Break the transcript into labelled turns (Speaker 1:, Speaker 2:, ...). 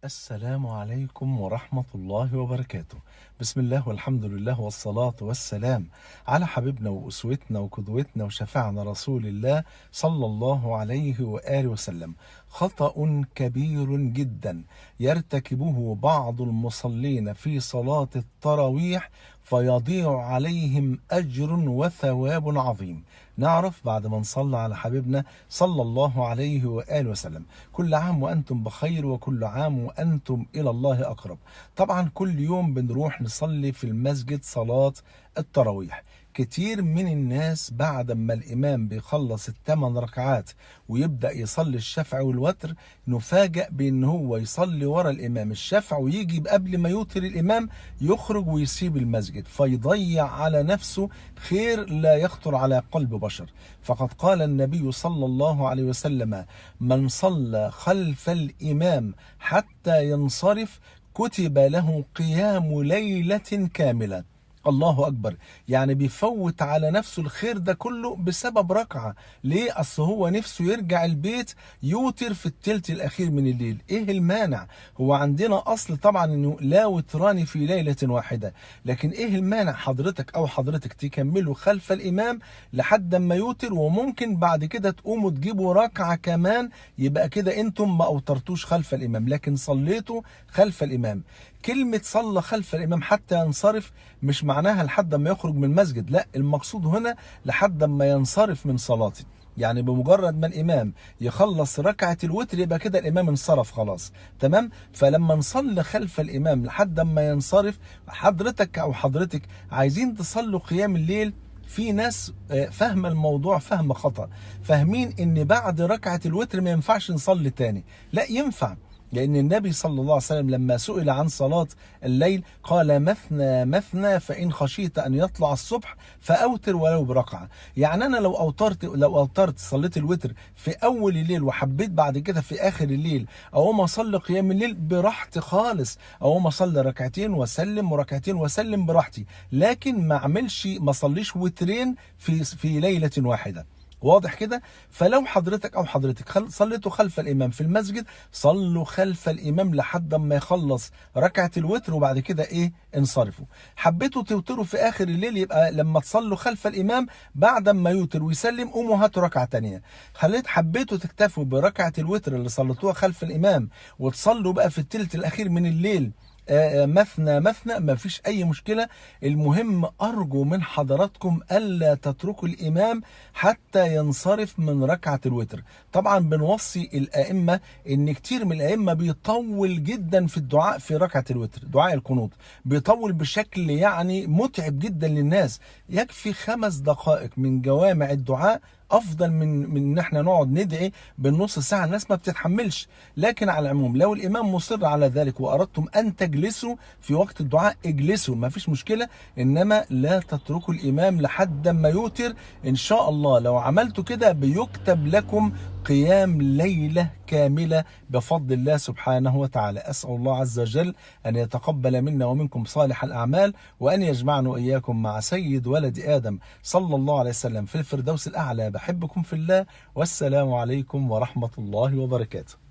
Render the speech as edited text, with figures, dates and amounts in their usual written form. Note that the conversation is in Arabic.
Speaker 1: السلام عليكم ورحمة الله وبركاته. بسم الله والحمد لله والصلاة والسلام على حبيبنا وأسوتنا وقدوتنا وشفاعنا رسول الله صلى الله عليه وآله وسلم. خطأ كبير جدا يرتكبه بعض المصلين في صلاة التراويح فيضيع عليهم أجر وثواب عظيم. نعرف بعد ما نصلى على حبيبنا صلى الله عليه وآله وسلم. كل عام وأنتم بخير، وكل عام وأنتم إلى الله أقرب. طبعا كل يوم بنروح نصلي في المسجد صلاة التراويح. كتير من الناس بعد ما الإمام بيخلص الثمان ركعات ويبدأ يصلي الشفع والوتر، نفاجأ بأن هو يصلي ورا الإمام الشفع ويجي قبل ما يوتر الإمام يخرج ويسيب المسجد، فيضيع على نفسه خير لا يخطر على قلب بشر. فقد قال النبي صلى الله عليه وسلم: من صلى خلف الإمام حتى ينصرف كتب له قيام ليلة كاملة. الله أكبر. يعني بيفوت على نفسه الخير ده كله بسبب ركعة. ليه؟ أصل هو نفسه يرجع البيت يوتر في التلت الأخير من الليل. إيه المانع؟ هو عندنا أصل طبعا إنه لا وتران في ليلة واحدة، لكن إيه المانع حضرتك أو حضرتك تكملوا خلف الإمام لحد ما يوتر، وممكن بعد كده تقوموا تجيبوا ركعة كمان، يبقى كده أنتم ما أوترتوش خلف الإمام لكن صليتوا خلف الإمام. كلمة صلى خلف الإمام حتى ينصرف مش معناها لحد ما يخرج من المسجد، لا، المقصود هنا لحد ما ينصرف من صلاته. يعني بمجرد ما الإمام يخلص ركعة الوتر يبقى كده الإمام انصرف خلاص، تمام؟ فلما نصلي خلف الإمام لحد ما ينصرف، حضرتك أو حضرتك عايزين تصلوا قيام الليل. في ناس فاهمة الموضوع فهم خطأ، فاهمين ان بعد ركعة الوتر ما ينفعش نصلي تاني. لا، ينفع، لأن النبي صلى الله عليه وسلم لما سئل عن صلاة الليل قال: مثنى مثنى فإن خشيت أن يطلع الصبح فأوتر ولو بركعة. يعني أنا لو أوترت صليت الوتر في أول الليل وحبيت بعد كده في آخر الليل أقوم أصلي قيام الليل براحتي خالص، أقوم أصلي ركعتين وأسلم وركعتين وأسلم براحتي، لكن ما أصليش وترين في ليلة واحدة. واضح كده؟ فلو حضرتك او حضرتك صليتوا خلف الامام في المسجد، صلوا خلف الامام لحد ما يخلص ركعة الوتر وبعد كده انصرفوا. حبيتوا توتروا في اخر الليل، يبقى لما تصلوا خلف الامام بعد ما يوتر ويسلم قوموا هاتوا ركعة تانية. حبيتوا تكتفوا بركعة الوتر اللي صليتوها خلف الامام وتصلوا بقى في الثلث الاخير من الليل مثنى مثنى، ما فيش أي مشكلة. المهم أرجو من حضراتكم ألا تتركوا الإمام حتى ينصرف من ركعة الوتر. طبعا بنوصي الأئمة إن كتير من الأئمة بيطول جدا في الدعاء في ركعة الوتر، دعاء القنوت بيطول بشكل يعني متعب جدا للناس. يكفي 5 دقائق من جوامع الدعاء افضل من ان احنا نقعد ندعي بالنص ساعه، الناس ما بتتحملش. لكن على العموم لو الامام مصر على ذلك واردتم ان تجلسوا في وقت الدعاء اجلسوا، ما فيش مشكله، انما لا تتركوا الامام لحد ما يوتر. ان شاء الله لو عملتوا كده بيكتب لكم قيام ليله كامله بفضل الله سبحانه وتعالى. اسال الله عز وجل ان يتقبل منا ومنكم صالح الاعمال، وان يجمعنا واياكم مع سيد ولد ادم صلى الله عليه وسلم في الفردوس الاعلى. بحبكم في الله، والسلام عليكم ورحمة الله وبركاته.